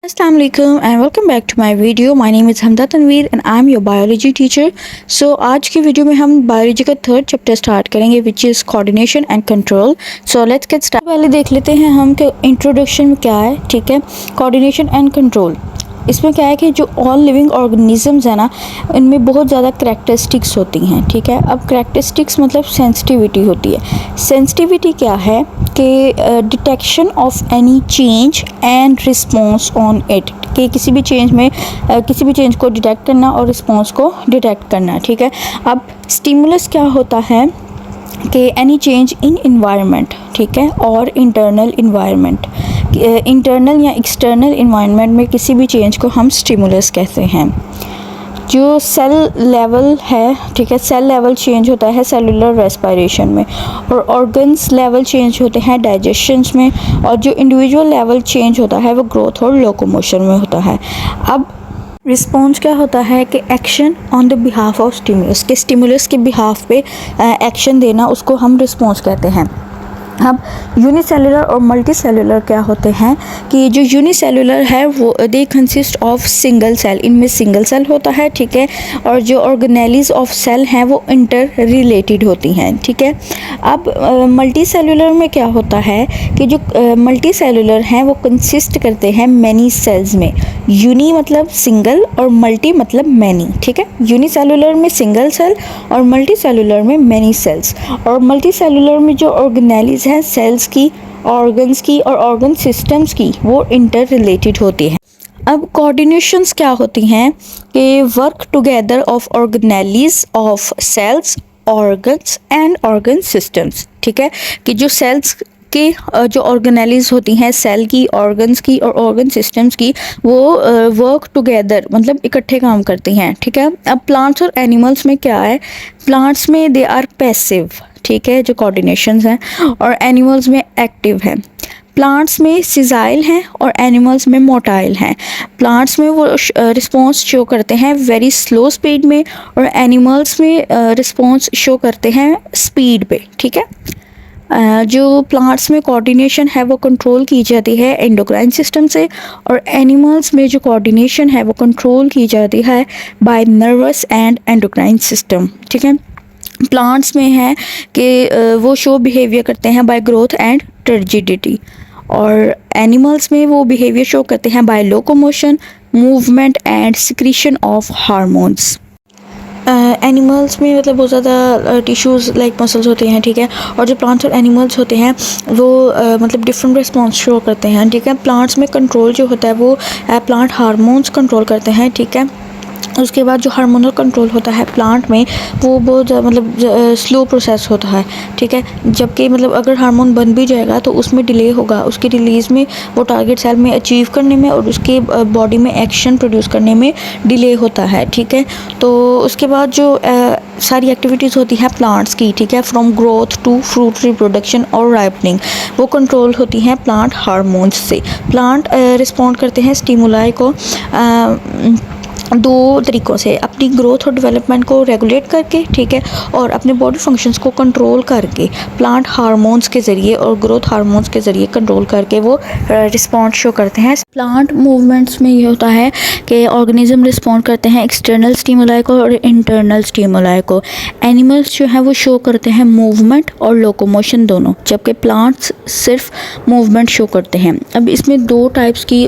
Assalamu alaikum and welcome back to my video. My name is Hamda Tanveer and I am your biology teacher. So आज की video में हम biology का third chapter start करेंगे which is coordination and control. So let's get started. पहले देख लेते हैं हम कि इंट्रोडक्शन में क्या है. ठीक है, कोऑर्डिनेशन एंड कंट्रोल. इसमें क्या है कि जो ऑल लिविंग ऑर्गेनिजम्स है ना, इनमें बहुत ज़्यादा करैक्टरिस्टिक्स होती हैं. ठीक है, अब करैक्टरिस्टिक्स मतलब सेंसिटिविटी होती है. सेंसिटिविटी क्या है कि detection of any change and response on it, कि किसी भी चेंज को डिटेक्ट करना और रिस्पॉन्स को डिटेक्ट करना. ठीक है, अब स्टिमुलस क्या होता है कि एनी चेंज इन इन्वायरमेंट. ठीक है, और इंटरनल इन्वायरमेंट, इंटरनल या एक्सटर्नल इन्वायरमेंट में किसी भी चेंज को हम स्टिमुलस कहते हैं. जो सेल लेवल है, ठीक है, सेल लेवल चेंज होता है सेलुलर रेस्पिरेशन में, और ऑर्गन्स लेवल चेंज होते हैं डाइजेशंस में, और जो इंडिविजुअल लेवल चेंज होता है वो ग्रोथ और लोकोमोशन में होता है. अब रिस्पॉन्स क्या होता है कि action on the behalf of stimulus, के स्टिमुलस के बिहाफ पे एक्शन देना, उसको हम रिस्पॉन्स कहते हैं. अब यूनिसेलुलर और मल्टी सेलुलर क्या होते हैं कि जो यूनिसेलुलर है वो they consist of single cell, इनमें सिंगल सेल होता है. ठीक है, और जो ऑर्गेनेलीज ऑफ सेल हैं वो इंटर रिलेटेड होती हैं. ठीक है, अब मल्टी सेलुलर में क्या होता है कि जो मल्टी सेलुलर हैं वो कंसिस्ट करते हैं मैनी सेल्स में. यूनी मतलब सिंगल और मल्टी मतलब मैनी. ठीक है, यूनिसेलुलर में सिंगल सेल और मल्टी सेलुलर में मैनी सेल्स. और मल्टी सेलुलर में जो ऑर्गेनेलीज हैं सेल्स की, ऑर्गन्स की और ऑर्गन सिस्टम्स की, वो इंटर रिलेटेड होती हैं. अब कोऑर्डिनेशंस क्या होती हैं कि work together of organelles of cells, organs and organ systems. ठीक है, कि जो सेल्स के जो ऑर्गेनेलीज होती हैं सेल की, ऑर्गन्स की और ऑर्गन सिस्टम्स की, वो वर्क टुगेदर मतलब इकट्ठे काम करती हैं. ठीक है, अब प्लांट्स और एनिमल्स में क्या है, प्लांट्स में दे आर पैसिव. ठीक है, जो कोऑर्डिनेशंस हैं, और एनिमल्स में एक्टिव है. प्लांट्स में सिजाइल हैं और एनिमल्स में मोटाइल हैं. प्लांट्स में वो रिस्पॉन्स शो करते हैं वेरी स्लो स्पीड में, और एनिमल्स में रिस्पॉन्स शो करते हैं स्पीड पे. ठीक है, जो प्लांट्स में कोऑर्डिनेशन है वो कंट्रोल की जाती है एंडोक्राइन सिस्टम से, और एनिमल्स में जो कोऑर्डिनेशन है वो कंट्रोल की जाती है by nervous and endocrine system. ठीक है, प्लांट्स में है कि वो शो बिहेवियर करते हैं बाय ग्रोथ एंड टर्जिडिटी, और एनिमल्स में वो बिहेवियर शो करते हैं by locomotion, movement and secretion of hormones. Animals में मतलब बहुत ज़्यादा टिश्यूज़ लाइक मसल्स होते हैं. ठीक है, और जो प्लांट्स और एनिमल्स होते हैं वो मतलब डिफरेंट रिस्पॉन्स शो करते हैं. ठीक है, प्लांट्स में कंट्रोल जो होता है वो प्लांट हार्मोन्स कंट्रोल करते हैं. ठीक है, उसके बाद जो हार्मोनल कंट्रोल होता है प्लांट में वो बहुत मतलब स्लो प्रोसेस होता है. ठीक है, जबकि मतलब अगर हार्मोन बन भी जाएगा तो उसमें डिले होगा, उसकी रिलीज़ में, वो टारगेट सेल में अचीव करने में और उसके बॉडी में एक्शन प्रोड्यूस करने में डिले होता है. ठीक है, तो उसके बाद जो सारी एक्टिविटीज़ होती हैं प्लांट्स की, ठीक है, from growth to fruit reproduction और राइपनिंग, वो कंट्रोल होती हैं प्लांट हार्मोन्स से. प्लांट रिस्पॉन्ड करते हैं स्टिमुलाई को दो तरीक़ों से, अपनी ग्रोथ और डेवलपमेंट को रेगुलेट करके, ठीक है, और अपने बॉडी फंक्शंस को कंट्रोल करके प्लांट हार्मोन्स के ज़रिए और ग्रोथ हार्मोन्स के ज़रिए कंट्रोल करके वो रिस्पॉन्स शो करते हैं. प्लांट मूवमेंट्स में ये होता है कि ऑर्गेनिज्म रिस्पॉन्ड करते हैं एक्सटर्नल स्टिमुलाई को और इंटरनल स्टिमुलाई को. एनिमल्स जो हैं वो शो करते हैं मूवमेंट और लोकोमोशन दोनों, जबकि प्लांट्स सिर्फ मूवमेंट शो करते हैं. अब इसमें दो टाइप्स की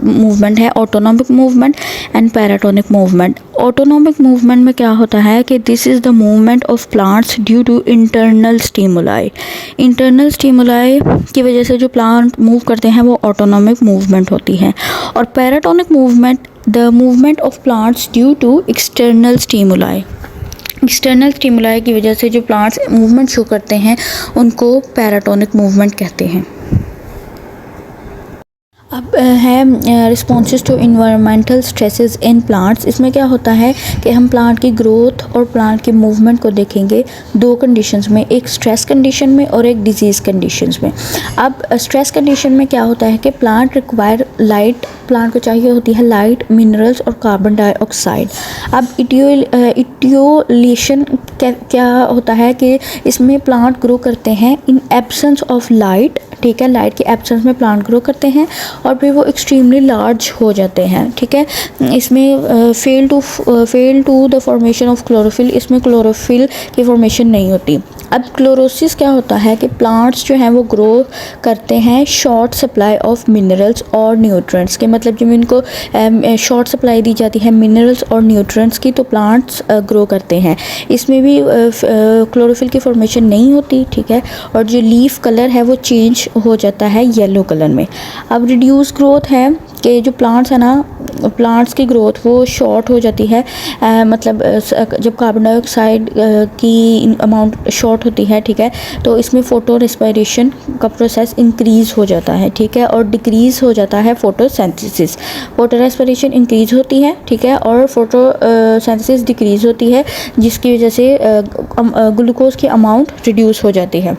मूवमेंट है, autonomic movement and paratonic movement. Autonomic movement में क्या होता है कि this is the movement of plants due to internal stimuli. Internal stimuli की वजह से जो प्लांट मूव करते हैं वो ऑटोनॉमिक मूवमेंट होती है. और paratonic movement the movement of plants due to external stimuli. External stimuli की वजह से जो प्लांट्स मूवमेंट शो करते हैं उनको पैराटोनिक मूवमेंट कहते हैं. अब है responses to environmental stresses in plants. इसमें क्या होता है कि हम प्लांट की ग्रोथ और प्लांट की मूवमेंट को देखेंगे दो कंडीशंस में, एक स्ट्रेस कंडीशन में और एक डिजीज़ कंडीशंस में. अब स्ट्रेस कंडीशन में क्या होता है कि प्लांट रिक्वायर लाइट, प्लांट को चाहिए होती है लाइट, मिनरल्स और कार्बन डाइऑक्साइड. अब इटियोलेशन क्या होता है कि इसमें प्लांट ग्रो करते हैं इन एब्सेंस ऑफ लाइट, ठीक है, लाइट के एब्सेंस में प्लांट ग्रो करते हैं और फिर वो एक्सट्रीमली लार्ज हो जाते हैं, ठीक है। इसमें fail to the formation of chlorophyll, इसमें क्लोरोफिल की फॉर्मेशन नहीं होती। अब क्लोरोसिस क्या होता है कि प्लांट्स जो हैं वो ग्रो करते हैं शॉर्ट सप्लाई ऑफ मिनरल्स और न्यूट्रिएंट्स के, मतलब जब इनको शॉर्ट सप्लाई दी जाती है मिनरल्स और न्यूट्रिएंट्स की तो प्लांट्स ग्रो करते हैं। इसमें भी क्लोरोफिल की फॉर्मेशन नहीं होती, ठीक है, और जो लीफ कलर है वो चेंज हो जाता है येलो कलर में। अब रिड्यूस ग्रोथ है कि जो प्लांट्स है ना, प्लांट्स की ग्रोथ वो शॉर्ट हो जाती है, मतलब जब कार्बन डाइऑक्साइड की अमाउंट शॉर्ट होती है, ठीक है, तो इसमें फोटो रेस्पिरेशन का प्रोसेस इंक्रीज़ हो जाता है, ठीक है, और डिक्रीज़ हो जाता है फोटोसिंथेसिस। फोटो रेस्पिरेशन इंक्रीज़ होती है, ठीक है, और फोटोसिंथेसिस डिक्रीज़ होती है, जिसकी वजह से ग्लूकोज की अमाउंट रिड्यूस हो जाती है।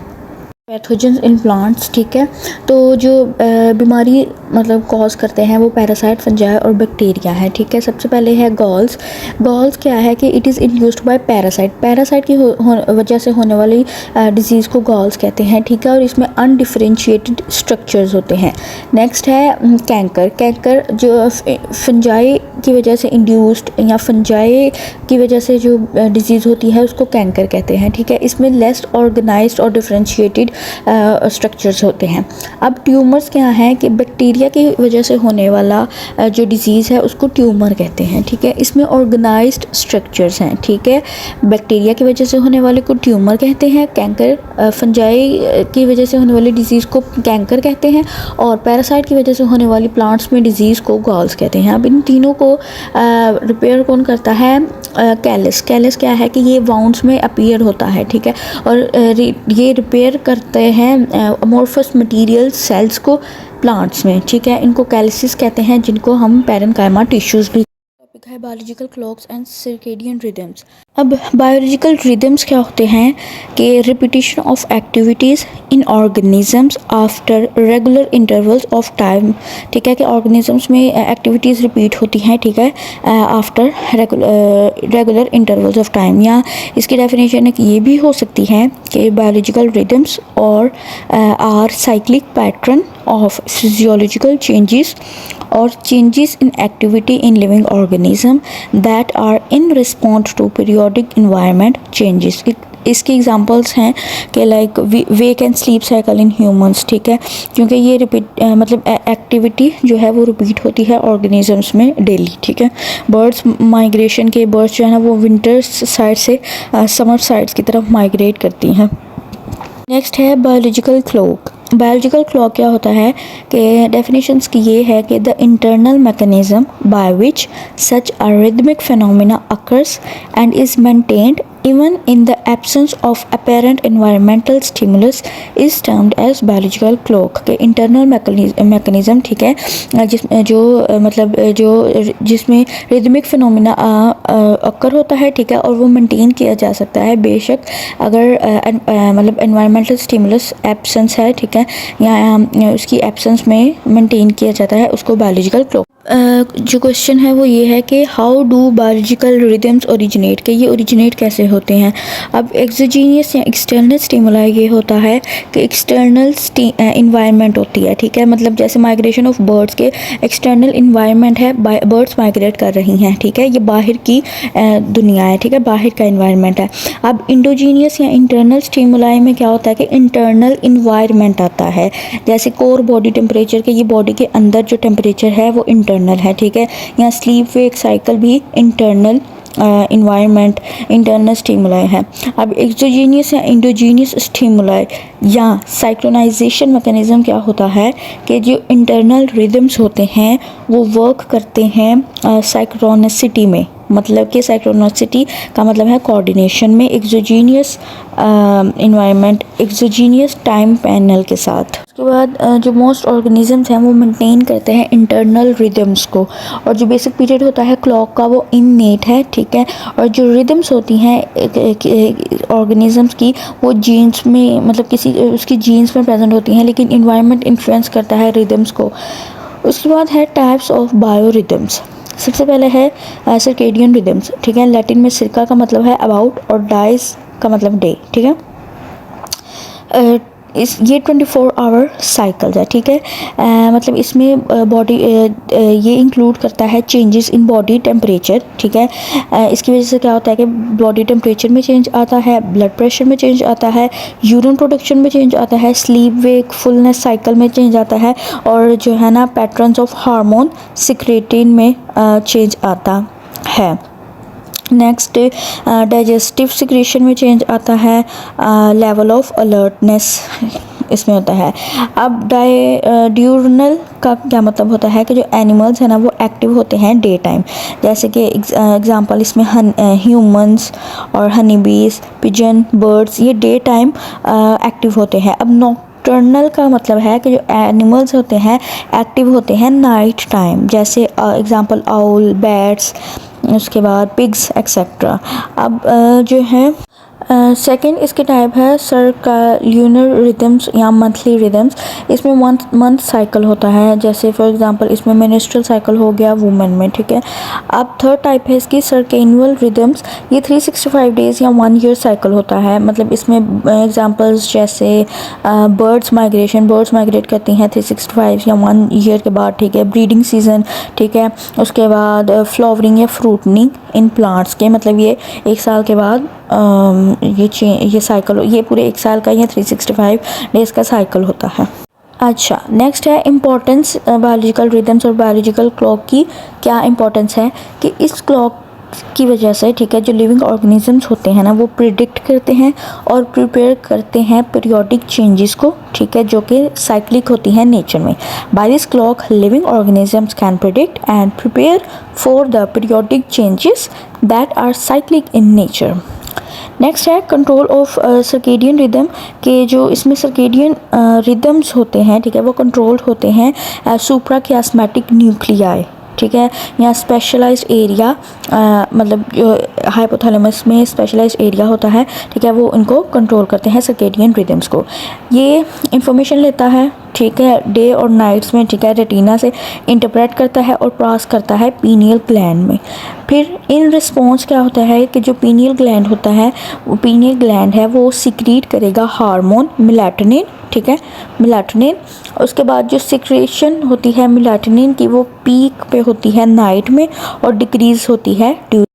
पैथोजेंस इन प्लांट्स, ठीक है, तो जो बीमारी मतलब कॉज करते हैं वो पैरासाइट, फंजाई और बैक्टीरिया है, ठीक है। सबसे पहले है गॉल्स। गॉल्स क्या है कि it is induced by parasite, parasite की वजह से होने वाली डिजीज़ को गॉल्स कहते हैं, ठीक है, और इसमें अनडिफरेंशिएटेड स्ट्रक्चर्स होते हैं। नेक्स्ट है कैंकर। कैंकर जो फंजाई की वजह से इंड्यूस्ड या फंजाई की वजह से जो डिजीज़ होती है उसको कैंकर कहते हैं, ठीक है। इसमें लेस ऑर्गेनाइज्ड और डिफरेंशिएटेड स्ट्रक्चर्स होते हैं। अब ट्यूमर्स क्या है कि बैक्टीरिया की वजह से होने वाला जो डिजीज़ है उसको ट्यूमर कहते हैं, ठीक है। इसमें ऑर्गेनाइज्ड स्ट्रक्चर्स हैं, ठीक है। बैक्टीरिया की वजह से होने वाले को ट्यूमर कहते हैं, कैंकर फंजाई की वजह से होने वाली डिजीज़ को कैंकर कहते हैं, और पैरासाइट की वजह से होने वाली प्लांट्स में डिजीज़ को गॉल्स कहते हैं। अब इन तीनों को रिपेयर कौन करता है? कैलस। कैलस क्या है कि ये वाउंड्स में अपीयर होता है, ठीक है, और ये रिपेयर करते हैं अमोर्फस मटेरियल सेल्स को प्लांट्स में, ठीक है। इनको कैलिसिस कहते हैं, जिनको हम पैरेन्काइमा टिश्यूज़ भी। टॉपिक है biological clocks and circadian rhythms. अब बायोलॉजिकल रिदम्स क्या होते हैं कि repetition of activities in organisms after regular intervals of time, ठीक है, कि ऑर्गेनिजम्स में एक्टिविटीज़ रिपीट होती हैं, ठीक है, after regular intervals of time. या इसकी डेफिनेशन एक ये भी हो सकती है कि बायोलॉजिकल रिदम्स और are cyclic pattern of physiological changes or changes in activity in living organism that are in response to periodic environment changes। इसके एग्जांपल्स हैं कि like wake and sleep cycle in humans, ठीक है, क्योंकि ये repeat मतलब activity जो है वो रिपीट होती है ऑर्गेनिजम्स में डेली, ठीक है। बर्ड्स माइग्रेशन के बर्ड्स जो है ना वो विंटर साइड से समर साइड्स की तरफ माइग्रेट करती हैं। नेक्स्ट है बायोलॉजिकल क्लॉक। बायोलॉजिकल क्लॉक क्या होता है कि डेफिनेशंस की ये है कि the internal mechanism by which such a rhythmic phenomena occurs and is maintained even in the absence of apparent environmental stimulus is termed as biological clock। के internal mechanism, ठीक है, जिसमें rhythmic phenomena occur होता है, ठीक है, और वो maintain किया जा सकता है बेशक अगर मतलब environmental stimulus absence है, ठीक है, या उसकी absence में maintain किया जाता है उसको biological clock। जो क्वेश्चन है वो ये है कि how do biological rhythms originate, के ये ओरिजिनेट कैसे होते हैं। अब एक्सोजीनियस या एक्सटर्नल स्टिमुलाई ये होता है कि एक्सटर्नल इन्वायरमेंट होती है, ठीक है, मतलब जैसे माइग्रेशन ऑफ बर्ड्स के एक्सटर्नल इन्वायरमेंट है, बर्ड्स माइग्रेट कर रही हैं, ठीक है, ये बाहर की दुनिया है, ठीक है, बाहर का इन्वायरमेंट है। अब इंडोजीनियस या इंटरनल स्टिमुलाई में क्या होता है कि इंटरनल इन्वायरमेंट आता है, जैसे कोर बॉडी टेम्परेचर के, ये बॉडी के अंदर जो टेम्परेचर है वो इंटरनल है, ठीक है। यहाँ स्लीप वेक साइकिल भी इंटरनल इन्वायरमेंट इंटरनल स्टिमुलाई है। अब एक्सोजीनियस या इंडोजीनियस स्टिमुलाई या साइक्रोनाइजेशन मैकेनिज्म क्या होता है कि जो इंटरनल रिदम्स होते हैं वो वर्क करते हैं साइक्रोनिसिटी में, मतलब कि साइक्रोनिसिटी का मतलब है कोऑर्डिनेशन में exogenous environment exogenous time panel के साथ। उसके बाद जो मोस्ट ऑर्गेनिजम्स हैं वो मेंटेन करते हैं इंटरनल रिदम्स को, और जो बेसिक पीरियड होता है क्लॉक का वो इननेट है, ठीक है, और जो रिदम्स होती हैं ऑर्गेनिजम्स की वो जीन्स में मतलब किसी उसकी जीन्स में प्रेजेंट होती हैं, लेकिन इन्वायरमेंट इन्फ्लुएंस करता है रिदम्स को। उसके बाद है टाइप्स ऑफ बायो रिदम्स। सबसे पहले है सर्केडियन रिदम्स, ठीक है, लैटिन में सिरका का मतलब है अबाउट और डाइस का मतलब डे, ठीक है। इस ये 24 आवर साइकिल्स है, ठीक है। मतलब इसमें बॉडी ये इंक्लूड करता है चेंजेस इन बॉडी टेम्परेचर, ठीक है। इसकी वजह से क्या होता है कि बॉडी टेम्परेचर में चेंज आता है, ब्लड प्रेशर में चेंज आता है, यूरिन प्रोडक्शन में चेंज आता है, स्लीप वेक फुलनेस साइकिल में चेंज आता है, और जो है ना पैटर्न्स ऑफ हार्मोन सिक्रेटिन में चेंज आता है। नेक्स्ट डाइजेस्टिव सिक्रेशन में चेंज आता है, लेवल ऑफ अलर्टनेस इसमें होता है। अब ड्यूरनल का क्या मतलब होता है कि जो एनिमल्स हैं ना वो एक्टिव होते हैं डे टाइम, जैसे कि एग्जांपल इसमें ह्यूमंस और हनी बीज, पिजन, बर्ड्स, ये डे टाइम एक्टिव होते हैं। अब नॉकटर्नल का मतलब है कि जो एनिमल्स होते हैं एक्टिव होते हैं नाइट टाइम, जैसे एग्जांपल आउल, बैट्स, उसके बाद पिग्स एक्सेट्रा। अब जो है सेकंड इसके टाइप है सर्कैडियन रिदम्स या मंथली रिदम्स। इसमें मंथ साइकिल होता है, जैसे फॉर एग्जांपल इसमें मेंस्ट्रुअल साइकिल हो गया वुमेन में, ठीक है। अब थर्ड टाइप है इसकी सर्कैडियन रिदम्स। ये 365 डेज या 1 ईयर साइकिल होता है। मतलब इसमें एग्जांपल्स जैसे बर्ड्स माइग्रेट करती हैं 365 या 1 ईयर के बाद, ठीक है। ब्रीडिंग सीजन, ठीक है। उसके बाद फ्लावरिंग या फ्रूटनिंग इन प्लांट्स के, मतलब ये 1 साल के बाद ये साइकिल, ये पूरे 1 साल का या 365 डेज का साइकिल होता है। अच्छा, नेक्स्ट है इम्पोर्टेंस बायोलॉजिकल रिदम्स और बायोलॉजिकल क्लॉक की। क्या इम्पोर्टेंस है कि इस क्लॉक की वजह से, ठीक है, जो लिविंग ऑर्गेनिजम्स होते हैं ना वो प्रिडिक्ट करते हैं और प्रिपेयर करते हैं पीरियोडिक चेंजेस को, ठीक है, जो कि साइक्लिक होती हैं नेचर में। By this clock living organisms can predict and prepare for the periodic changes that are cyclic in nature. Next है कंट्रोल ऑफ सर्केडियन रिदम के, जो इसमें सर्केडियन रिदम्स होते हैं, ठीक है, वो कंट्रोल्ड होते हैं सुप्राकियास्मेटिक न्यूक्लियाई, ठीक है, या स्पेशलाइज्ड एरिया, मतलब जो हाइपोथैलेमस में स्पेशलाइज्ड एरिया होता है, ठीक है, वो इनको कंट्रोल करते हैं सर्केडियन रिदम्स को। ये इंफॉर्मेशन लेता है, ठीक है, डे और नाइट्स में, ठीक है, रेटिना से इंटरप्रेट करता है और पास करता है पीनियल ग्लैंड में। फिर इन रिस्पॉन्स क्या होता है कि जो पीनियल ग्लैंड होता है, वो पीनियल ग्लैंड है वो सिक्रीट करेगा हार्मोन मेलाटोनिन, ठीक है, मेलाटोनिन। उसके बाद जो सिक्रेशन होती है मेलाटोनिन की वो पीक पे होती है नाइट में और डिक्रीज होती है ड्यूरिंग।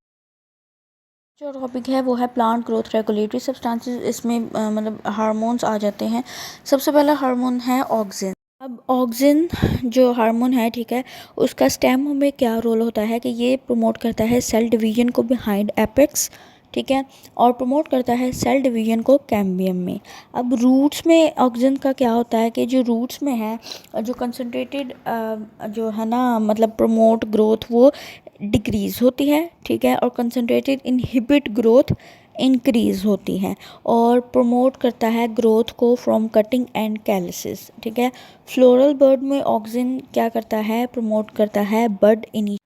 जो टॉपिक है वो है प्लांट ग्रोथ रेगुलेटरी सब्सटेंसेस। इसमें मतलब हार्मोन्स आ जाते हैं। सबसे पहला हार्मोन है ऑक्सिन। अब ऑक्सिन जो हार्मोन है, ठीक है, उसका स्टेम में क्या रोल होता है कि ये प्रमोट करता है सेल डिवीजन को बिहाइंड एपेक्स, ठीक है, और प्रमोट करता है सेल डिवीजन को कैम्बियम में। अब रूट्स में ऑक्सिन का क्या होता है कि जो रूट्स में है, जो कंसनट्रेटेड जो है ना मतलब प्रमोट ग्रोथ वो डिक्रीज़ होती है, ठीक है, और कंसनट्रेटेड इनहिबिट ग्रोथ इंक्रीज़ होती है, और प्रमोट करता है ग्रोथ को फ्रॉम कटिंग एंड कैलिसिस, ठीक है। फ्लोरल बर्ड में ऑक्सिन क्या करता है, प्रमोट करता है बड इनी,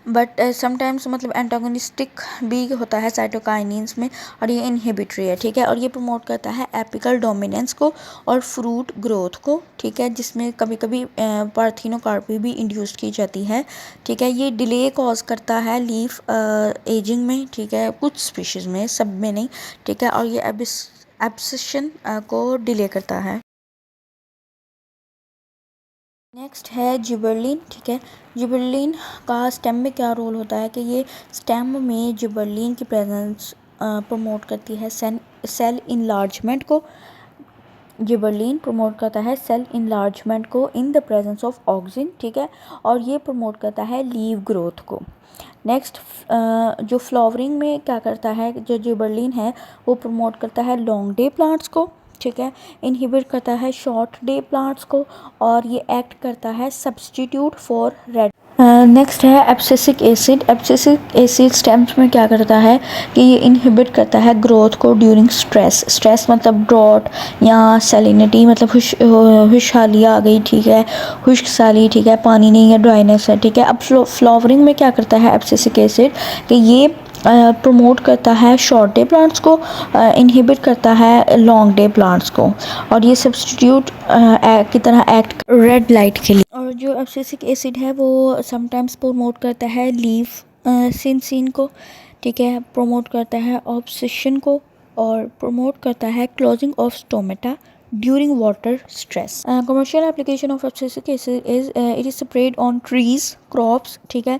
बट समटाइम्स मतलब एंटागोनिस्टिक भी होता है साइटोकाइनिन्स में, और ये इनहिबिटरी है, ठीक है, और ये प्रमोट करता है एपिकल डोमिनेंस को और फ्रूट ग्रोथ को, ठीक है, जिसमें कभी कभी पार्थिनोकार्पी भी इंड्यूस की जाती है, ठीक है। ये डिले कॉज करता है लीफ एजिंग में, ठीक है, कुछ स्पीशीज़ में, सब में नहीं, ठीक है, और ये एब्सिशन को डिले करता है। नेक्स्ट है जिबरलिन, ठीक है। जिबरलिन का स्टेम में क्या रोल होता है कि ये स्टेम में जिबरलिन की प्रेजेंस प्रमोट करती है सेल इनलार्जमेंट को। जिबरलिन प्रमोट करता है सेल इनलार्जमेंट को in the presence of auxin, ठीक है, और ये प्रमोट करता है लीव ग्रोथ को। नेक्स्ट जो फ्लावरिंग में क्या करता है, जो जिबरलिन है वो प्रमोट करता है लॉन्ग डे प्लांट्स को, ठीक है, इनहिबिट करता है शॉर्ट डे प्लांट्स को, और ये एक्ट करता है सब्सटीट्यूट फॉर रेड। नेक्स्ट है abscisic acid. Abscisic acid stems में क्या करता है कि ये इनहिबिट करता है ग्रोथ को ड्यूरिंग स्ट्रेस। स्ट्रेस मतलब ड्रॉट या सैलिनिटी, मतलब खुशहाली आ गई, ठीक है, खुश्क साली, ठीक है, पानी नहीं है, ड्राइनेस है, ठीक है। अब फ्लावरिंग में क्या करता है एब्सिसिक एसिड कि ये प्रमोट करता है शॉर्ट डे प्लांट्स को, इनहिबिट करता है लॉन्ग डे प्लांट्स को, और ये सब्सटीट्यूट की तरह एक्ट रेड लाइट के लिए। और जो एब्सिसिक एसिड है वो समटाइम्स प्रमोट करता है लीफ सिंसिन को, ठीक है, प्रमोट करता है ऑब्सेशन को, और प्रमोट करता है closing of stomata during water stress. Commercial application of abscisic acid is it is sprayed on trees, crops, ठीक है,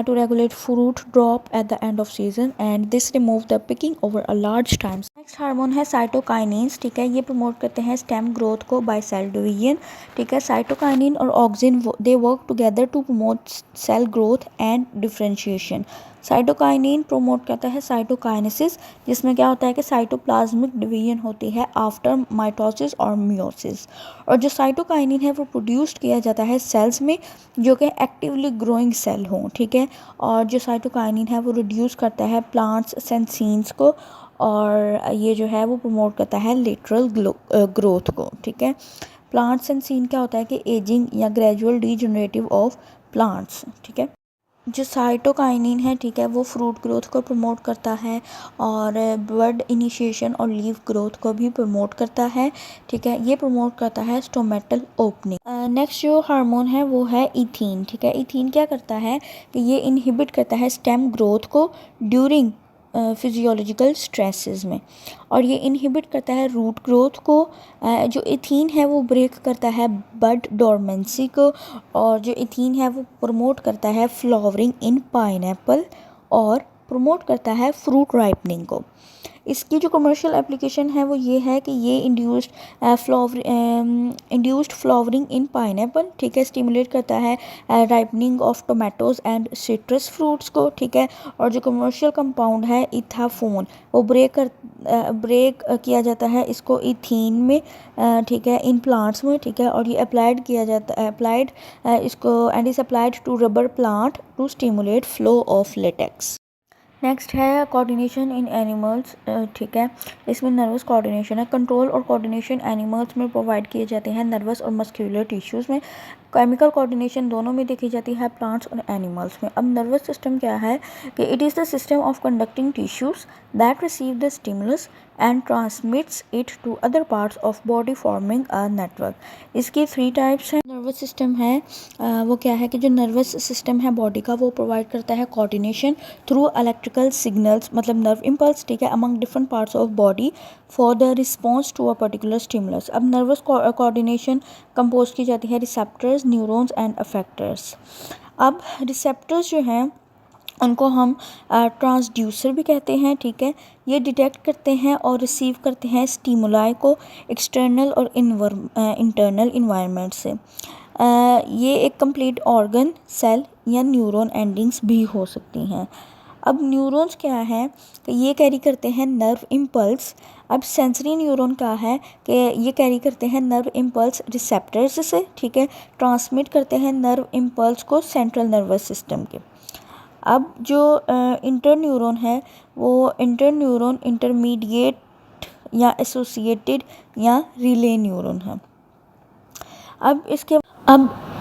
to regulate fruit drop at the end of season and this remove the picking over a large times. Next hormone है cytokinins, ठीक है, ये promote करते हैं stem growth को by cell division, ठीक है। साइटोकाइनिन और auxin they work together to promote cell growth and differentiation. Cytokinin promote करता है साइटोकाइनेसिस, जिसमें क्या होता है कि साइटोप्लाज्मिक डिवीजन होती है आफ्टर माइटोसिस और मियोसिस, और जो साइटोकाइनिन है वो प्रोड्यूस्ड किया जाता है सेल्स में जो कि एक्टिवली ग्रोइंग सेल हों, ठीक है। और जो साइटोकाइनिन है वो रिड्यूस करता है प्लांट्स सेंसीन्स को, और ये जो है वो प्रमोट करता है लेटरल ग्रोथ को, ठीक है। प्लांट्स सेंसीन क्या होता है कि एजिंग या ग्रेजुअल डीजनरेटिव ऑफ प्लांट्स, ठीक है। जो साइटोकाइनिन है, ठीक है, वो फ्रूट ग्रोथ को प्रमोट करता है और बर्ड इनिशिएशन और लीफ ग्रोथ को भी प्रमोट करता है, ठीक है। ये प्रमोट करता है स्टोमेटल ओपनिंग। नेक्स्ट जो हार्मोन है वो है इथीन, ठीक है। इथीन क्या करता है कि ये इनहिबिट करता है स्टेम ग्रोथ को ड्यूरिंग फिजियोलॉजिकल स्ट्रेसेस में, और ये इनहिबिट करता है रूट ग्रोथ को। जो इथीन है वो ब्रेक करता है बड डोरमेंसी को, और जो इथीन है वो प्रमोट करता है फ्लावरिंग इन पाइनएप्पल और प्रमोट करता है फ्रूट राइपनिंग को। इसकी जो कमर्शियल एप्लीकेशन है वो ये है कि ये इंड्यूस्ड फ्लावरिंग इन पाइनएप्पल, ठीक है, स्टिमुलेट करता है ripening of tomatoes and citrus fruits को, ठीक है। और जो कमर्शियल कंपाउंड है इथाफोन वो ब्रेक किया जाता है इसको इथीन में, ठीक है, इन प्लांट्स में, ठीक है। और ये अप्लाइड किया जाता है इसको and is applied to rubber plant to stimulate flow of latex. Next है कोऑर्डिनेशन इन एनिमल्स, ठीक है, इसमें नर्वस कोऑर्डिनेशन है। कंट्रोल और कोऑर्डिनेशन एनिमल्स में प्रोवाइड किए जाते हैं नर्वस और मस्क्यूलर टिश्यूज़ में। केमिकल कोऑर्डिनेशन दोनों में देखी जाती है प्लांट्स और एनिमल्स में। अब नर्वस सिस्टम क्या है कि it is the system of conducting tissues that receive the stimulus and transmits it to other parts of body forming a network. इसकी 3 टाइप्स हैं। नर्वस सिस्टम है वो क्या है कि जो नर्वस सिस्टम है बॉडी का वो प्रोवाइड करता है कोऑर्डिनेशन थ्रू इलेक्ट्रिकल सिग्नल्स, मतलब नर्व इम्पल्स, ठीक है, among different parts of body for the response to a particular stimulus. अब नर्वस कोऑर्डिनेशन कंपोज की जाती है रिसेप्टर्स, न्यूरॉन्स एंड अफेक्टर्स। अब रिसेप्टर्स जो हैं उनको हम ट्रांसड्यूसर भी कहते हैं, ठीक है। ये डिटेक्ट करते हैं और रिसीव करते हैं स्टिमुलाई को एक्सटर्नल और इंटरनल इन्वायरमेंट से। ये एक कंप्लीट ऑर्गन, सेल या न्यूरॉन एंडिंग्स भी हो सकती हैं। अब न्यूरॉन्स क्या है कि ये कैरी करते हैं नर्व इम्पल्स। अब सेंसरी न्यूरॉन क्या है कि ये कैरी करते हैं नर्व इम्पल्स रिसेप्टर्स से, ठीक है, ट्रांसमिट करते हैं नर्व इम्पल्स को सेंट्रल नर्वस सिस्टम के। अब जो इंटर न्यूरॉन है वो इंटर न्यूरॉन इंटरमीडिएट या एसोसिएटेड या रिले न्यूरॉन है। अब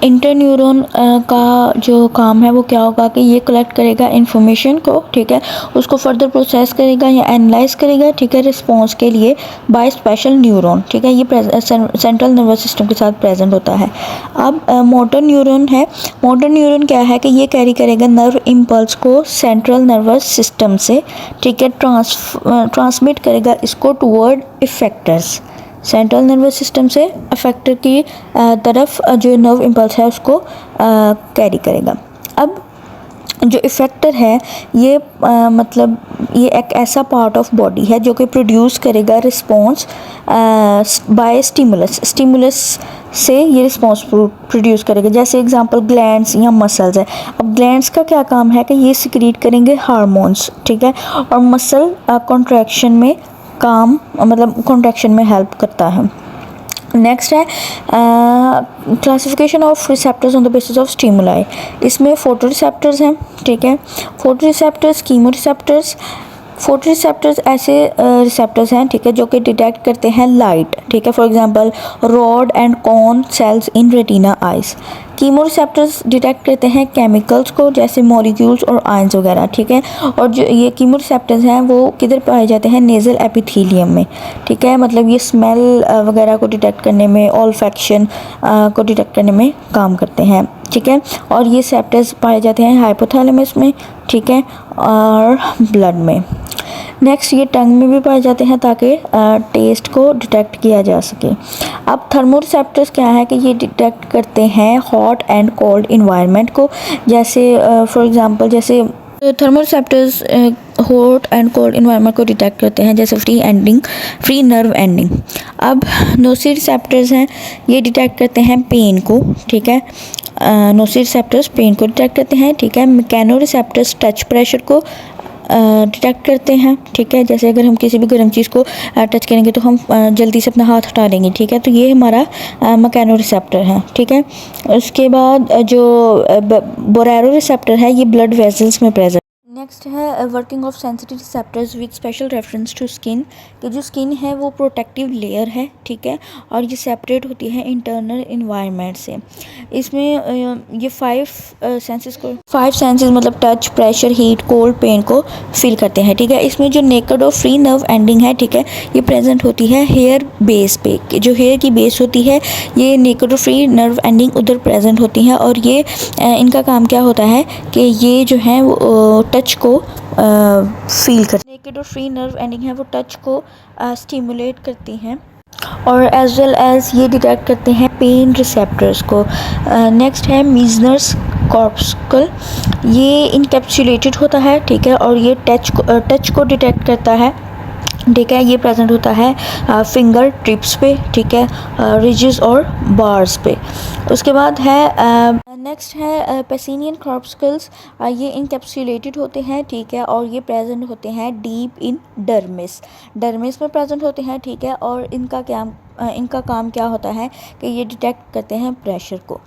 इंटर न्यूरॉन का जो काम है वो क्या होगा कि ये कलेक्ट करेगा इन्फॉर्मेशन को, ठीक है, उसको फर्दर प्रोसेस करेगा या एनालाइज करेगा, ठीक है, रिस्पॉन्स के लिए बाय स्पेशल न्यूरॉन, ठीक है। ये सेंट्रल नर्वस सिस्टम के साथ प्रेजेंट होता है। अब मोटर न्यूरॉन है। मोटर न्यूरॉन क्या है कि ये कैरी करेगा नर्व इम्पल्स को सेंट्रल नर्वस सिस्टम से, ठीक है, ट्रांसमिट करेगा इसको toward effectors. Central nervous system से अफेक्टर की तरफ जो नर्व इम्पल्स है उसको कैरी करेगा। अब जो इफेक्टर है ये मतलब ये एक ऐसा पार्ट ऑफ बॉडी है जो कि प्रोड्यूस करेगा रिस्पॉन्स बाय स्टिमुलस से ये रिस्पॉन्स प्रोड्यूस करेगा। जैसे एग्जांपल ग्लैंड्स या मसल्स है। अब ग्लैंड्स का क्या काम है कि ये सिक्रीट करेंगे हार्मोन्स, ठीक है, और मसल कॉन्ट्रैक्शन में कॉन्ट्रैक्शन में हेल्प करता है। नेक्स्ट है classification of receptors on the basis of stimuli. इसमें फोटो रिसेप्टर्स हैं, ठीक है, photo receptors, chemo receptors. Photo receptors ऐसे रिसेप्टर्स हैं, ठीक है, जो कि डिटेक्ट करते हैं लाइट, ठीक है, for example rod and cone cells in retina eyes. Chemo receptors detect करते हैं केमिकल्स को जैसे मॉलिक्यूल्स और आयंस वगैरह, ठीक है। और जो ये कीमो रिसेप्टर्स हैं वो किधर पाए जाते हैं, नेज़ल एपिथेलियम में, ठीक है, मतलब ये स्मेल वगैरह को डिटेक्ट करने में, ऑल्फैक्शन को डिटेक्ट करने में काम करते हैं, ठीक है। और ये रिसेप्टर्स पाए जाते हैं हाइपोथैलेमस में, ठीक है, और ब्लड में। नेक्स्ट ये टंग में भी पाए जाते हैं ताकि टेस्ट को डिटेक्ट किया जा सके। अब थर्मोरिसेप्टर्स क्या है कि ये डिटेक्ट करते हैं हॉट एंड कोल्ड इन्वायरमेंट को, जैसे फॉर एग्जांपल जैसे थर्मोरिसेप्टर्स हॉट एंड कोल्ड इन्वायरमेंट को डिटेक्ट करते हैं, जैसे फ्री नर्व एंडिंग। अब नोसिरिसेप्टर्स हैं, ये डिटेक्ट करते हैं पेन को, ठीक है। नोसिरिसेप्टर्स पेन को डिटेक्ट करते हैं, ठीक है। मैकेनोरिसेप्टर्स टच प्रेशर को डिटेक्ट करते हैं, ठीक है। जैसे अगर हम किसी भी गर्म चीज़ को टच करेंगे तो हम जल्दी से अपना हाथ हटा देंगे, ठीक है। तो ये हमारा मैकेनोरिसेप्टर है, ठीक है। उसके बाद जो बोरेरोरिसेप्टर है ये ब्लड वेसल्स में प्रेजेंट। नेक्स्ट है working of sensitive receptors with special reference to skin, कि जो स्किन है वो प्रोटेक्टिव लेयर है, ठीक है, और ये सेपरेट होती है इंटरनल इन्वायरमेंट से। इसमें ये फाइव सेंसेस मतलब touch, pressure, heat, cold, pain को फील करते हैं, ठीक है। इसमें जो नेकेड और फ्री नर्व एंडिंग है, ठीक है, ये प्रेजेंट होती है हेयर बेस पे, जो हेयर की बेस होती है ये नेकेड और फ्री नर्व एंडिंग उधर प्रेजेंट होती है। और ये इनका काम क्या होता है कि ये जो है वो टच को फील करते हैं। नेकेड और फ्री नर्व एंडिंग है वो टच को स्टिमुलेट करती हैं, और एज वेल एज ये डिटेक्ट करते हैं पेन रिसेप्टर्स को। नेक्स्ट है मीजनर्स कॉर्पस्कल, ये इनकैप्सुलेटेड होता है, ठीक है, और ये टच को डिटेक्ट करता है, ठीक है। ये प्रेजेंट होता है फिंगर टिप्स पे, ठीक है, रिजेस और बार्स पे। उसके बाद है नेक्स्ट है पेसिनियन कॉर्पस्कल्स, ये इनकैप्सुलेटेड होते हैं, ठीक है, और ये प्रेजेंट होते हैं डीप इन डर्मिस में प्रेजेंट होते हैं, ठीक है। और इनका काम क्या होता है कि ये डिटेक्ट करते हैं प्रेशर को।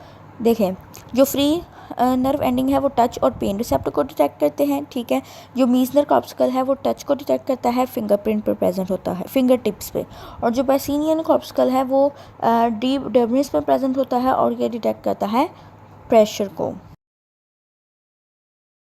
देखें, जो फ्री नर्व एंडिंग है वो टच और पेन रिसेप्टर को डिटेक्ट करते हैं, ठीक है। जो मीजनर कॉर्पस्कल है वो टच को डिटेक्ट करता है, फिंगरप्रिंट पर प्रेजेंट होता है, फिंगर टिप्स पे। और जो पेसिनियन कॉर्पस्कल है वो डीप डर्मिस में प्रेजेंट होता है और ये डिटेक्ट करता है प्रेशर को।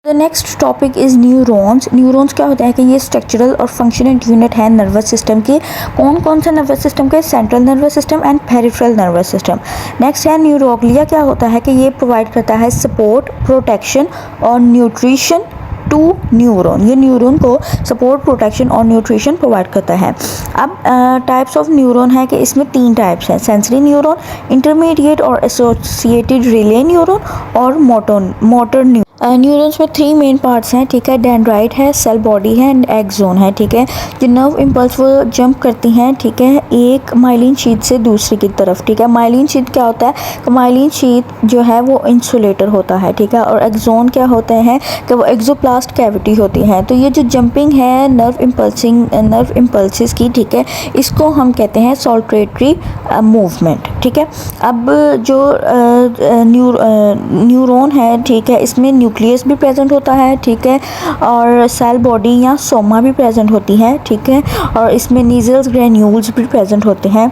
The next topic is neurons. Neurons क्या होता है कि ये स्ट्रक्चरल और फंक्शनल यूनिट है नर्वस सिस्टम के। कौन से नर्वस सिस्टम के? Central nervous system and peripheral nervous system. Next है न्यूरोग्लिया, क्या होता है कि ये प्रोवाइड करता है सपोर्ट, प्रोटेक्शन और न्यूट्रिशन टू न्यूरॉन। ये न्यूरॉन को सपोर्ट, प्रोटेक्शन और न्यूट्रिशन प्रोवाइड करता है। अब टाइप्स ऑफ न्यूरॉन है कि इसमें 3 टाइप्स हैं, सेंसरी न्यूरॉन, इंटरमीडिएट और एसोसिएटेड रिले न्यूरॉन और मोटर न्यूरॉन्स में 3 मेन पार्ट्स हैं, ठीक है। डेंड्राइट है, सेल बॉडी है एंड एक्सोन है, ठीक है। जो नर्व इम्पल्स वो जंप करती हैं, ठीक है, एक माइलिन शीथ से दूसरी की तरफ, ठीक है। माइलिन शीथ क्या होता है कि माइलिन शीथ जो है वो इंसुलेटर होता है, ठीक है। और एक्सोन क्या होते हैं कि वो एक्सोप्लास्ट कैविटी होती है। तो ये जो जंपिंग है नर्व इम्पल्सिस की, ठीक है, इसको हम कहते हैं सॉल्टेटरी मूवमेंट, ठीक है। अब जो न्यूरॉन है, ठीक है, इसमें न्यूक्लियस भी प्रेजेंट होता है, ठीक है, और सेल बॉडी या सोमा भी प्रेजेंट होती है, ठीक है, और इसमें नीजल्स ग्रेन्यूल्स भी प्रेजेंट होते हैं।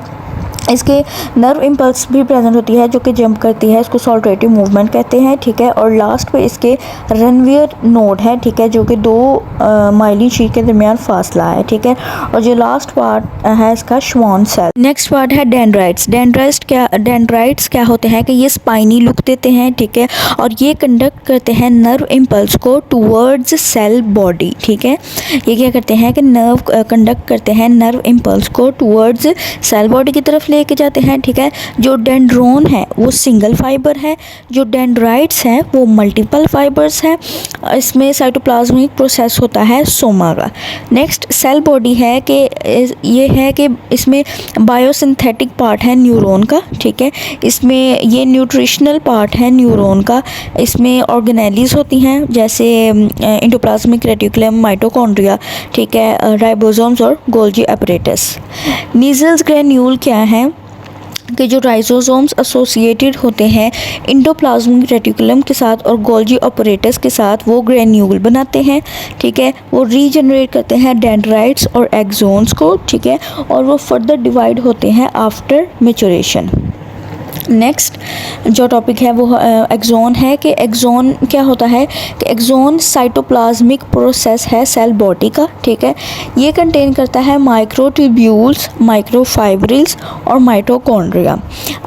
इसके नर्व इम्पल्स भी प्रेजेंट होती है जो कि जंप करती है, इसको सॉल्टेटिव मूवमेंट कहते हैं, ठीक है। और लास्ट पे इसके रनवियर नोड है, ठीक है, जो कि 2 माइलिन शीट के दरमियान फासला है, ठीक है। और जो लास्ट पार्ट है इसका श्वान सेल। नेक्स्ट पार्ट है डेंड्राइट्स। डेंड्राइट्स क्या होते हैं कि ये स्पाइनी लुक देते हैं, ठीक है, और ये कंडक्ट करते हैं नर्व इम्पल्स को टूवर्ड्स सेल बॉडी, ठीक है। ये क्या करते हैं कि कंडक्ट करते हैं नर्व इम्पल्स को टूवर्ड्स सेल बॉडी की तरफ लेके जाते हैं, ठीक है। जो डेंड्रोन है वो सिंगल फाइबर है, जो डेंड्राइट्स हैं वो मल्टीपल फाइबर्स हैं। इसमें साइटोप्लाज्मिक प्रोसेस होता है सोमा का। नेक्स्ट सेल बॉडी है कि ये है कि इसमें बायोसिंथेटिक पार्ट है न्यूरॉन का, ठीक है। इसमें ये न्यूट्रिशनल पार्ट है न्यूरॉन का। इसमें ऑर्गेनेलीज होती हैं जैसे एंडोप्लाज्मिक रेटिकुलम, माइटोकॉन्ड्रिया, ठीक है, राइबोसोम्स और गोल्जी अपरेटस। नीजल्स ग्रेन्यूल क्या है कि जो राइजोसोम्स एसोसिएटेड होते हैं एंडोप्लाज्मिक रेटिकुलम के साथ और गोल्जी ऑपरेटस के साथ, वो ग्रेन्यूल बनाते हैं, ठीक है। वो रीजनरेट करते हैं डेंड्राइट्स और एक्सोन्स को, ठीक है, और वो फर्दर डिवाइड होते हैं आफ्टर मैच्योरेशन। नेक्स्ट जो टॉपिक है वो एक्सोन है कि एक्सोन क्या होता है कि एक्सोन साइटोप्लाज्मिक प्रोसेस है सेल बॉडी का, ठीक है। ये कंटेन करता है माइक्रोट्यूब्यूल्स, माइक्रोफाइब्रिल्स और माइटोकॉन्ड्रिया।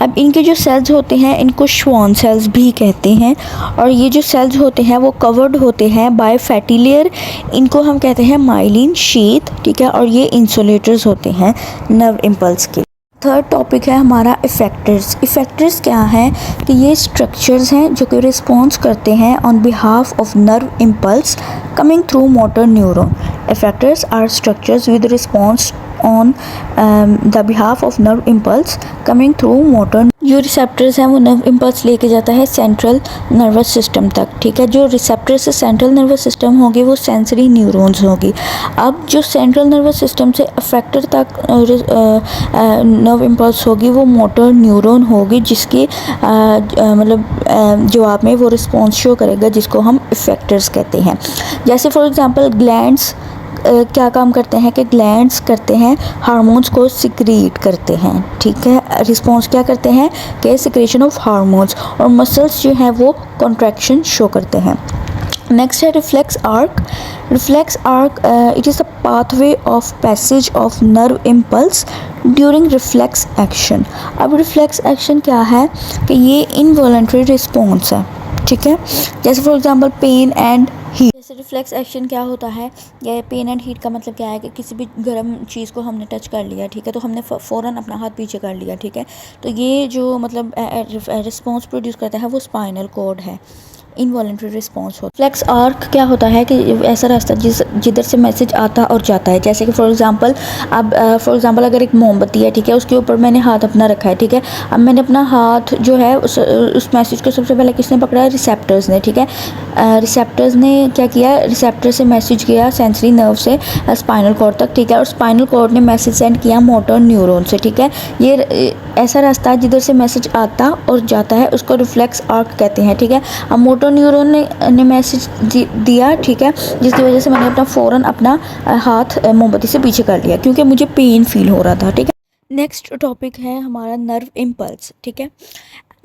अब इनके जो सेल्स होते हैं इनको श्वान सेल्स भी कहते हैं, और ये जो सेल्स होते हैं वो कवर्ड होते हैं बाय फैटी लेयर, इनको हम कहते हैं माइलिन शीथ, ठीक है। और ये इंसुलेटर्स होते हैं नर्व इम्पल्स के। थर्ड टॉपिक है हमारा इफ़ेक्टर्स। इफ़ेक्टर्स क्या हैं कि ये स्ट्रक्चर्स हैं जो कि रिस्पॉन्स करते हैं on behalf of nerve impulse coming through motor neuron. Effectors are structures with response on the behalf of nerve impulse coming through motor. जो रिसेप्टर्स हैं वो नर्व इम्पल्स लेके जाता है सेंट्रल नर्वस सिस्टम तक, ठीक है। जो रिसेप्टर से सेंट्रल नर्वस सिस्टम होगी वो सेंसरी न्यूरॉन्स होगी। अब जो सेंट्रल नर्वस सिस्टम से अफेक्टर तक नर्व इम्पल्स होगी वो मोटर न्यूरॉन होगी, जिसकी मतलब जवाब में वो रिस्पॉन्स शो करेगा, जिसको हम इफ़ेक्टर्स कहते हैं। जैसे फॉर एग्जांपल ग्लैंड्स क्या काम करते हैं कि ग्लैंड्स करते हैं हार्मोन्स को सिक्रीट करते हैं, ठीक है। रिस्पॉन्स क्या करते हैं कि सिक्रेशन ऑफ हार्मोन्स, और मसल्स जो हैं वो कॉन्ट्रैक्शन शो करते हैं। नेक्स्ट है reflex arc. Reflex arc it is the pathway of passage of nerve impulse during reflex action. अब रिफ्लेक्स एक्शन क्या है कि ये इनवॉलंटरी रिस्पॉन्स है, ठीक है। जैसे for example pain and heat. जैसे रिफ्लेक्स एक्शन क्या होता है, या पेन एंड हीट का मतलब क्या है कि किसी भी गर्म चीज़ को हमने टच कर लिया, ठीक है, तो हमने फ़ौरन अपना हाथ पीछे कर लिया, ठीक है। तो ये जो मतलब रिस्पॉन्स प्रोड्यूस करता है वो स्पाइनल कॉर्ड है, इनवॉलंटरी रिस्पॉन्स हो। फ्लेक्स आर्क क्या होता है कि ऐसा रास्ता जिधर से मैसेज आता और जाता है। जैसे कि फॉर एग्जांपल अगर एक मोमबत्ती है, ठीक है, उसके ऊपर मैंने हाथ अपना रखा है, ठीक है। अब मैंने अपना हाथ जो है उस मैसेज को सबसे पहले किसने पकड़ा है? रिसेप्टर्स ने, ठीक है। रिसेप्टर्स ने क्या किया? रिसेप्टर से मैसेज गया सेंसरी नर्व से स्पाइनल कॉर्ड तक, ठीक है, और स्पाइनल कॉर्ड ने मैसेज सेंड किया मोटर न्यूरॉन से, ठीक है। ये ऐसा रास्ता जिधर से मैसेज आता और जाता है उसको रिफ्लेक्स आर्क कहते हैं, ठीक है। अब मोटर न्यूरॉन ने मैसेज दिया, ठीक है, जिसकी वजह से मैंने फ़ौरन अपना हाथ मोमबत्ती से पीछे कर लिया क्योंकि मुझे पेन फील हो रहा था, ठीक है। नेक्स्ट टॉपिक है हमारा नर्व इम्पल्स, ठीक है।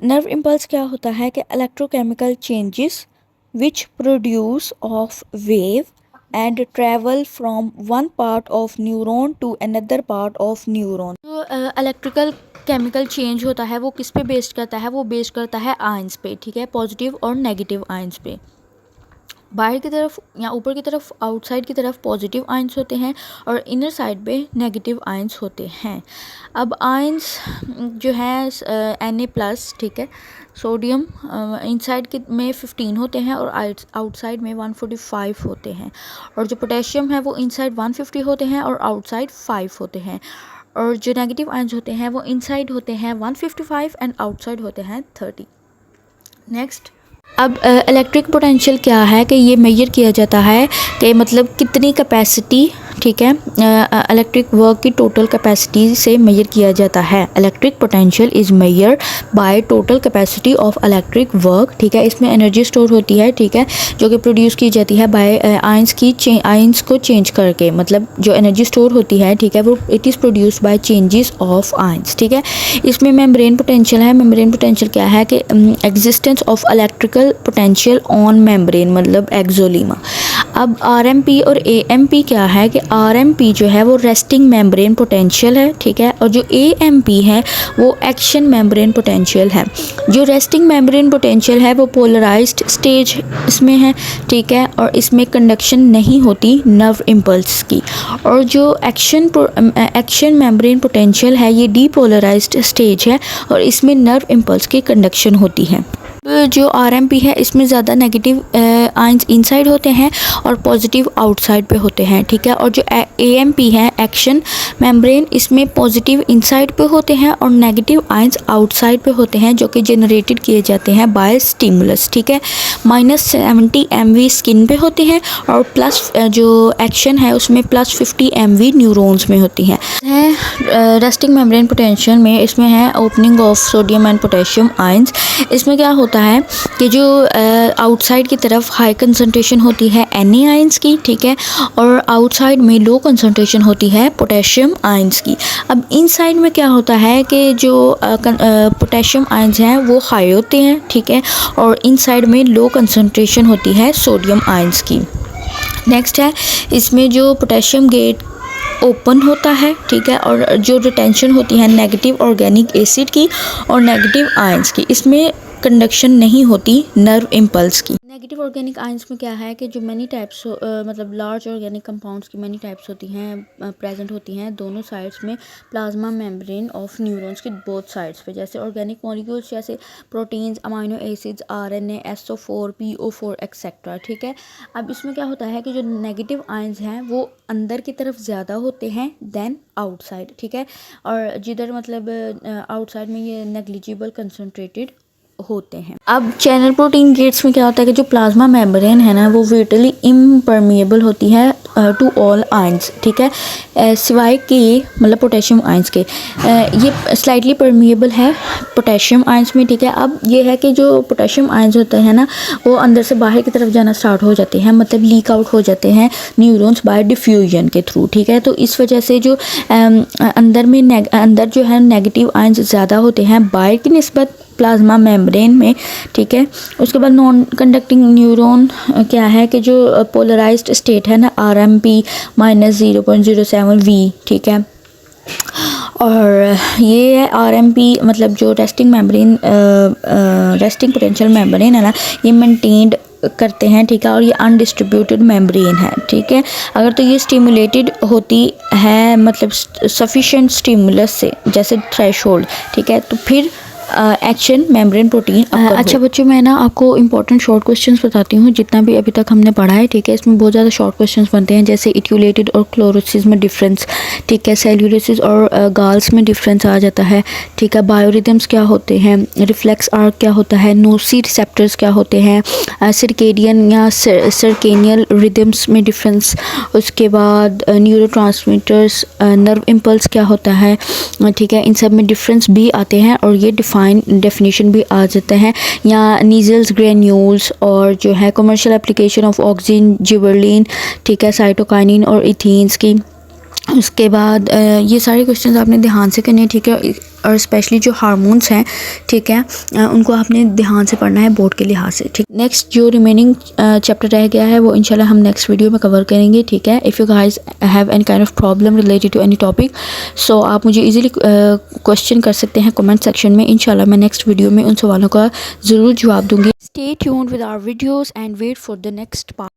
नर्व इम्पल्स क्या होता है कि electrochemical changes which produce of wave and travel from one part of neuron to another part of neuron. जो इलेक्ट्रिकल केमिकल चेंज होता है वो किस पे बेस्ड करता है? वो बेस्ड करता है आयंस पे, ठीक है, पॉजिटिव और नेगेटिव आयंस पे। बाहर की तरफ या ऊपर की तरफ, आउटसाइड की तरफ पॉजिटिव आयंस होते हैं और इनर साइड पे नेगेटिव आयंस होते हैं। अब आयंस जो है Na+, ठीक है, सोडियम इनसाइड के में 15 होते हैं और आउटसाइड में 145 होते हैं, और जो पोटेशियम है वो इनसाइड 150 होते हैं और आउटसाइड 5 होते हैं, और जो नेगेटिव आयंस होते हैं वो इनसाइड होते हैं 155 एंड आउटसाइड होते हैं 30। नेक्स्ट, अब इलेक्ट्रिक पोटेंशियल क्या है कि ये मेजर किया जाता है कि मतलब कितनी कैपेसिटी, ठीक है, इलेक्ट्रिक वर्क की टोटल कैपेसिटी से मेजर किया जाता है। Electric potential is measure by total capacity of electric work, ठीक है। इसमें एनर्जी स्टोर होती है, ठीक है, जो कि प्रोड्यूस की जाती है बाय आयंस को चेंज करके, मतलब जो एनर्जी स्टोर होती है, ठीक है, वो it is produced by changes of ions, ठीक है। इसमें मेम्ब्रेन पोटेंशियल है। मेम्ब्रेन पोटेंशियल क्या है कि existence of electrical potential on membrane, मतलब एक्सोलीमा। अब RMP और AMP क्या है कि RMP जो है वो रेस्टिंग मेम्ब्रेन पोटेंशियल है, ठीक है, और जो AMP है वो एक्शन मेम्ब्रेन पोटेंशियल है। जो रेस्टिंग मेम्ब्रेन पोटेंशियल है वो पोलराइज्ड स्टेज इसमें है, ठीक है, और इसमें कंडक्शन नहीं होती नर्व इम्पल्स की। और जो एक्शन मेम्ब्रेन पोटेंशियल है ये डीपोलराइज्ड स्टेज है और इसमें नर्व इम्पल्स की कंडक्शन होती है। जो RMP है इसमें ज़्यादा नेगेटिव आयंस इनसाइड होते हैं और पॉजिटिव आउटसाइड पे होते हैं, ठीक है। और जो AMP है एक्शन मेम्ब्रेन, इसमें पॉजिटिव इनसाइड पे होते हैं और नेगेटिव आयंस आउटसाइड पे होते हैं, जो कि जनरेटेड किए जाते हैं बाय स्टिमुलस, ठीक है। -70 MV स्किन पे होते हैं और प्लस जो एक्शन है उसमें +50 MV न्यूरॉन्स में होती हैं। रेस्टिंग मेम्ब्रेन पोटेंशियल में इसमें है opening of sodium and potassium ions. इसमें क्या होता होता है कि जो आउटसाइड की तरफ हाई कंसंट्रेशन होती है Na आयंस की, ठीक है, और आउटसाइड में लो कंसंट्रेशन होती है पोटेशियम आयंस की। अब इनसाइड में क्या होता है कि जो पोटेशियम आयंस हैं वो हाई होते हैं, ठीक है, और इनसाइड में लो कंसंट्रेशन होती है सोडियम आयंस की। नेक्स्ट है, इसमें जो पोटेशियम गेट ओपन होता है, ठीक है, और जो रिटेंशन होती है नेगेटिव ऑर्गेनिक एसिड की और नेगेटिव आयंस की, इसमें कंडक्शन नहीं होती नर्व इम्पल्स की। नेगेटिव ऑर्गेनिक आयंस में क्या है कि जो मैनी टाइप्स मतलब लार्ज ऑर्गेनिक कंपाउंड्स की मैनी टाइप्स होती हैं प्रेजेंट होती हैं दोनों साइड्स में प्लाज्मा मेम्ब्रेन ऑफ न्यूरॉन्स की बोथ साइड्स पे, जैसे ऑर्गेनिक मॉलिक्यूल्स जैसे proteins, amino acids, RNA, SO4, PO4 etcetera, ठीक है। अब इसमें क्या होता है कि जो नेगेटिव आयंस हैं वो अंदर की तरफ ज़्यादा होते हैं देन आउटसाइड, ठीक है, और जिधर मतलब आउटसाइड में ये नेग्लिजिबल कंसनट्रेटेड होते हैं। अब चैनल प्रोटीन गेट्स में क्या होता है कि जो प्लाज्मा मेम्ब्रेन है ना वो विर्टुअली इम्परमिएबल होती है टू ऑल आयंस, ठीक है, सिवाय कि मतलब पोटेशियम आयंस के। ये स्लाइटली परमिएबल है पोटेशियम आयंस में, ठीक है। अब ये है कि जो पोटेशियम आयंस होते हैं ना वो अंदर से बाहर की तरफ जाना स्टार्ट हो जाते हैं, मतलब लीक आउट हो जाते हैं न्यूरॉन्स बाय डिफ्यूजन के थ्रू, ठीक है। तो इस वजह से जो अंदर जो है नेगेटिव आयंस ज़्यादा होते हैं बाहर की निस्बत प्लाज्मा मेम्ब्रेन में, ठीक है। उसके बाद नॉन कंडक्टिंग न्यूरॉन क्या है कि जो पोलराइज्ड स्टेट है ना RMP -0.07V, ठीक है, और ये है RMP मतलब जो resting membrane resting potential membrane है ना ये मेंटेन्ड करते हैं, ठीक है, और ये अनडिस्ट्रीब्यूटेड मेम्ब्रेन है, ठीक है। अगर तो ये स्टिमुलेटेड होती है मतलब सफिशिएंट स्टिमुलस से जैसे थ्रेशोल्ड, ठीक है, तो फिर एक्शन मेम्ब्रेन प्रोटीन। अच्छा बच्चों, मैं ना आपको इंपॉर्टेंट शॉर्ट क्वेश्चंस बताती हूँ जितना भी अभी तक हमने पढ़ा है, ठीक है। इसमें बहुत ज़्यादा शॉर्ट क्वेश्चंस बनते हैं, जैसे इट्यूलेटेड और क्लोरोसिस में डिफरेंस, ठीक है, सेल्यूलोसिस और गाल्स में डिफरेंस आ जाता है, ठीक है, बायोरिदम्स क्या होते हैं, रिफ्लेक्स आर्क क्या होता है, नोसी रिसेप्टर्स क्या होते हैं, सर्केडियन या सर्केनियल रिदम्स में डिफरेंस, उसके बाद न्यूरोट्रांसमीटर्स, नर्व इम्पल्स क्या होता है, ठीक है, इन सब में डिफरेंस भी आते हैं और ये डेफिनेशन भी आ जाते हैं। या नीजल्स ग्रेन्यूल्स और जो है commercial application of oxygen, gibberellin, ठीक है, साइटोकाइनिन और इथीन्स की। उसके बाद ये सारे क्वेश्चंस आपने ध्यान से करने हैं, ठीक है, और स्पेशली जो हार्मोन्स हैं, ठीक है, उनको आपने ध्यान से पढ़ना है बोर्ड के लिहाज से, ठीक। नेक्स्ट जो रिमेनिंग चैप्टर रह गया है वो इंशाल्लाह हम नेक्स्ट वीडियो में कवर करेंगे, ठीक है। If you guys have any kind of problem related to any topic, so आप मुझे इजीली क्वेश्चन कर सकते हैं कमेंट सेक्शन में। इंशाल्लाह मैं नेक्स्ट वीडियो में उन सवालों का ज़रूर जवाब दूँगी। Stay tuned with our videos and wait for the next part.